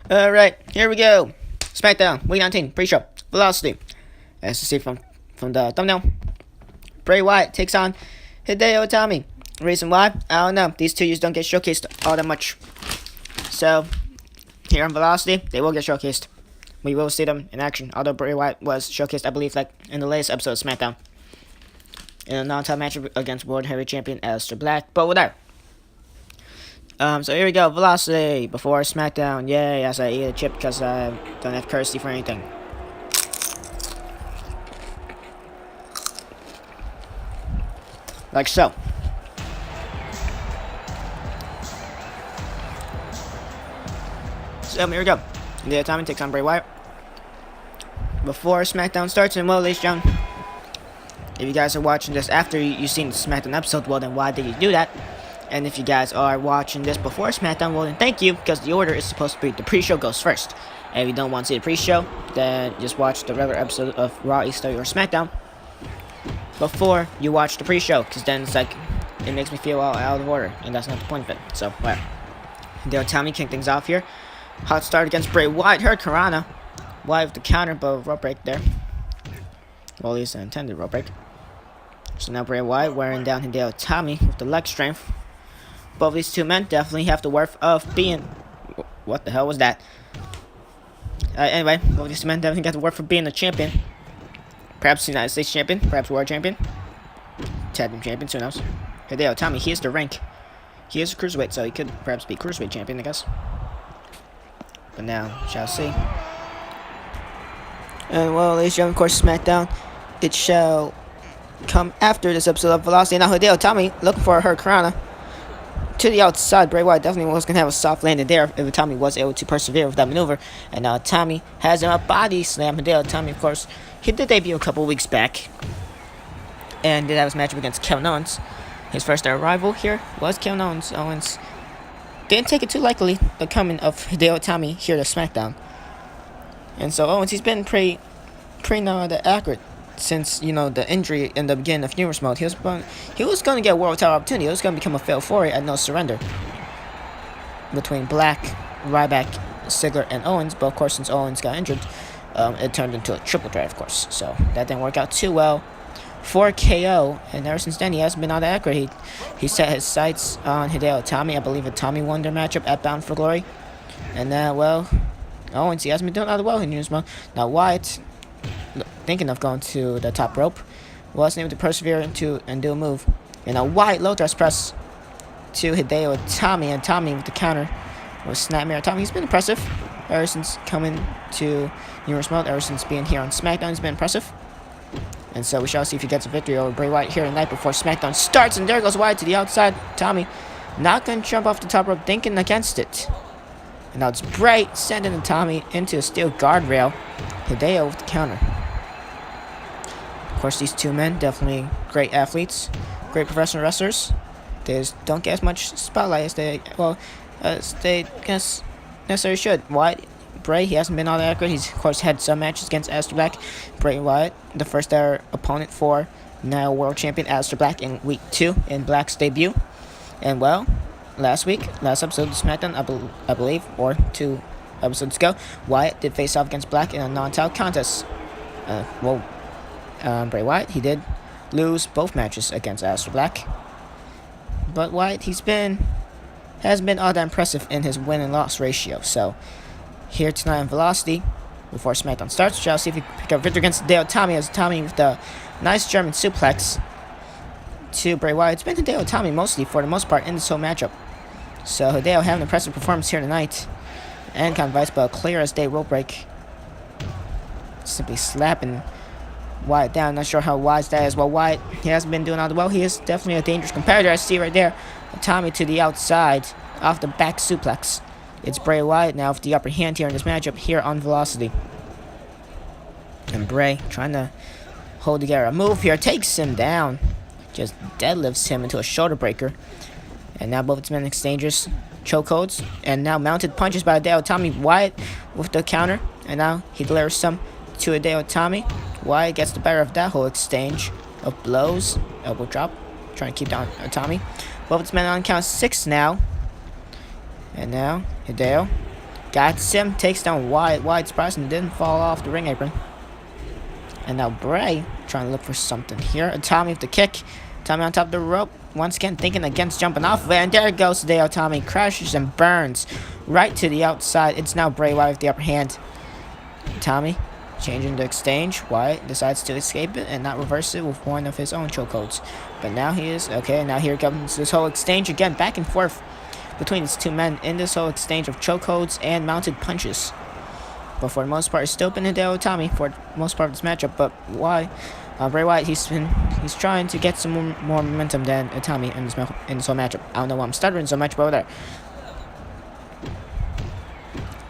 Alright, here we go. SmackDown, Week 19, pre-show, Velocity. As you see from the thumbnail, Bray Wyatt takes on HIDEO ITAMI. Reason why? I don't know. These two usually don't get showcased all that much. So, here on Velocity, they will get showcased. We will see them in action. Although Bray Wyatt was showcased, I believe, like in the latest episode of SmackDown. In a non-title match against World Heavyweight Champion Aleister Black. But whatever. So here we go, Velocity, before SmackDown, yay, as I eat a chip because I don't have currency for anything. Like so. So here we go, the ITAMI takes on Bray Wyatt. Before SmackDown starts, and well, ladies and gentlemen, if you guys are watching this after you've seen the SmackDown episode, well then why did you do that? And if you guys are watching this before SmackDown, well then thank you, because the order is supposed to be the pre-show goes first. And if you don't want to see the pre-show, then just watch the regular episode of Raw, ESW, or SmackDown before you watch the pre-show, because then it's like, it makes me feel all out of order, and that's not the point of it. So, well, the ITAMI kick things off here. Hot start against Bray Wyatt, Hurricanrana. Wyatt with the counter, but rope break there. Well, at least an intended rope break. So now Bray Wyatt wearing down HIDEO ITAMI with the leg strength. Both these two men definitely have the worth of being... What the hell was that? Anyway, both these two men definitely got the worth of being a champion. Perhaps United States champion, perhaps world champion. Tag team champion, who knows? HIDEO ITAMI, he is the rank. He is a cruiserweight, so he could perhaps be cruiserweight champion, I guess. But now, shall see. And well, ladies and gentlemen, of course, SmackDown, it shall come after this episode of Velocity. Now HIDEO ITAMI looking for her Hurricanrana to the outside. Bray Wyatt definitely was going to have a soft landing there if ITAMI was able to persevere with that maneuver. And now ITAMI has him a body slam. HIDEO ITAMI, of course, he did debut a couple weeks back and did have his matchup against Kevin Owens. His first arrival here was Kevin Owens. Owens didn't take it too likely, the coming of HIDEO ITAMI here to SmackDown. And so Owens, he's been pretty not accurate since, you know, the injury in the beginning of Numerous Mode. He was going to get a world title opportunity. It was going to become a fatal four-way at No Surrender between Black, Ryback, Ziggler, and Owens. But of course, since Owens got injured, it turned into a triple threat, of course. So that didn't work out too well for KO. And ever since then, he hasn't been all that accurate. He set his sights on HIDEO ITAMI. I believe ITAMI won their matchup at Bound for Glory. And well, Owens, he hasn't been doing all that well in Numerous Mode. Now Wyatt, thinking of going to the top rope, wasn't able to persevere and do a move. And a Wyatt low thrust press to HIDEO ITAMI, and ITAMI with the counter with Snapmare. ITAMI, he's been impressive ever since coming to Numerous Mode, ever since being here on SmackDown, he's been impressive. And so we shall see if he gets a victory over Bray Wyatt here tonight before SmackDown starts. And there goes Wyatt to the outside. ITAMI not going to jump off the top rope, thinking against it. And now it's Bray sending ITAMI into a steel guardrail. HIDEO with the counter. Of course, these two men, definitely great athletes, great professional wrestlers. They just don't get as much spotlight as they necessarily should. Wyatt, Bray, he hasn't been all that accurate. He's, of course, had some matches against Aleister Black. Bray Wyatt, the first ever opponent for now world champion Aleister Black in week 2 in Black's debut. And well, last episode of SmackDown, I believe, or 2 episodes ago, Wyatt did face off against Black in a non-title contest. Bray Wyatt, he did lose both matches against Aleister Black. But Wyatt, hasn't been all that impressive in his win and loss ratio. So here tonight on Velocity, before SmackDown starts, shall see if he can pick up victory against HIDEO ITAMI, as ITAMI with the nice German suplex to Bray Wyatt. It's been HIDEO ITAMI mostly, for the most part, in this whole matchup. So HIDEO having an impressive performance here tonight. And kind of vice, but a clear as day rope break. Simply slapping Wyatt down. Not sure how wise that is. Well, Wyatt, he hasn't been doing all that well. He is definitely a dangerous competitor. I see right there. ITAMI to the outside off the back suplex. It's Bray Wyatt now with the upper hand here in this matchup here on Velocity. And Bray trying to hold together a move here. Takes him down. Just deadlifts him into a shoulder breaker. And now both men exchanges chokeholds. And now mounted punches by HIDEO ITAMI. Wyatt with the counter. And now he delivers some to HIDEO ITAMI. Wyatt gets the better of that whole exchange of blows. Elbow drop. Trying to keep down ITAMI. Both men on count 6 now. And now HIDEO Got him, takes down Wyatt. Wyatt's surprised and didn't fall off the ring apron. And now Bray trying to look for something here. Itami with the kick. Itami on top of the rope. Once again thinking against jumping off of it. And there goes HIDEO. Itami crashes and burns right to the outside. It's now Bray Wyatt with the upper hand. Itami changing the exchange. Wyatt decides to escape it and not reverse it with one of his own chokeholds. But now he is okay. Now here comes this whole exchange again, back and forth between these two men in this whole exchange of chokeholds and mounted punches. But for the most part, it's still been HIDEO Itami for the most part of this matchup. But why? Bray Wyatt, he's trying to get some more momentum than Itami in this whole matchup. I don't know why I'm stuttering so much, but there.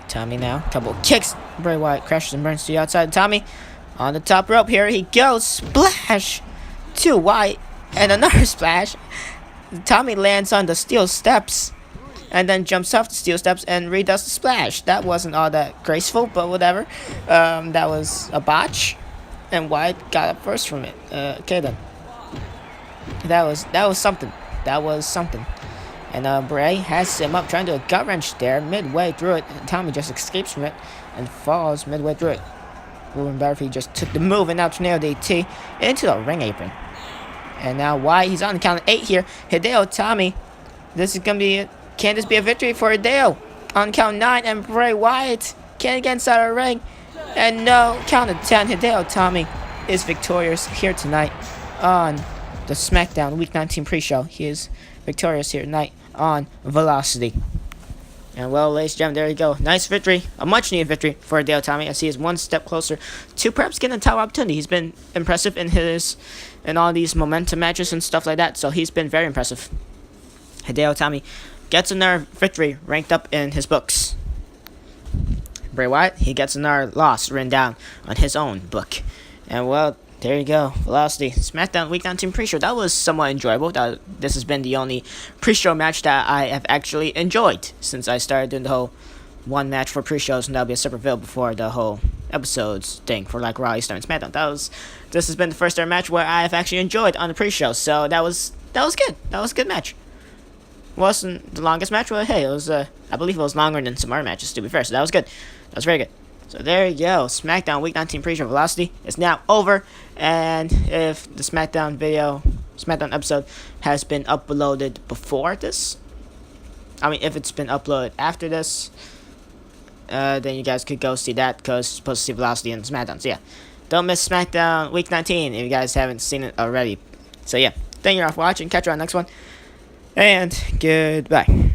Itami now, couple of kicks. Bray Wyatt crashes and burns to the outside. Itami on the top rope. Here he goes, splash to Wyatt, and another splash. Itami lands on the steel steps. And then jumps off the steel steps and redoes the splash. That wasn't all that graceful, but whatever. That was a botch, and Wyatt got up first from it. Okay then. That was something. That was something. And Bray has him up, trying to do a gut wrench there midway through it. And Tommy just escapes from it and falls midway through it. It would have been better if he just took the move and now tornado DT into the ring apron. And now Wyatt, he's on the count of 8 here. HIDEO Itami. This is gonna be it. Can this be a victory for HIDEO? On count 9, and Bray Wyatt can't get inside the ring. And no, count of 10, HIDEO Itami is victorious here tonight on the SmackDown Week 19 pre-show. He is victorious here tonight on Velocity. And well, ladies and gentlemen, there you go. Nice victory, a much-needed victory for HIDEO Itami, as he is one step closer to perhaps getting a title opportunity. He's been impressive in all these momentum matches and stuff like that, so he's been very impressive. HIDEO Itami gets another victory ranked up in his books. Bray Wyatt, he gets another loss written down on his own book. And well, there you go. Velocity SmackDown Week 19 pre-show. That was somewhat enjoyable. This has been the only pre-show match that I have actually enjoyed since I started doing the whole one match for pre-shows, and that'll be a separate video before the whole episodes thing for like Raw, Eastern, and SmackDown. This has been the first ever match where I have actually enjoyed on the pre-show. So that was good. That was a good match. Wasn't the longest match, but hey, it was I believe it was longer than some other matches, to be fair, so that was good. That was very good. So there you go. SmackDown Week 19 pre-show Velocity is now over, and if the SmackDown episode has been uploaded before this, I mean, if it's been uploaded after this, then you guys could go see that, because you're supposed to see Velocity and SmackDown. So yeah, don't miss SmackDown Week 19 if you guys haven't seen it already. So yeah, thank you all for watching. Catch you on the next one. And goodbye.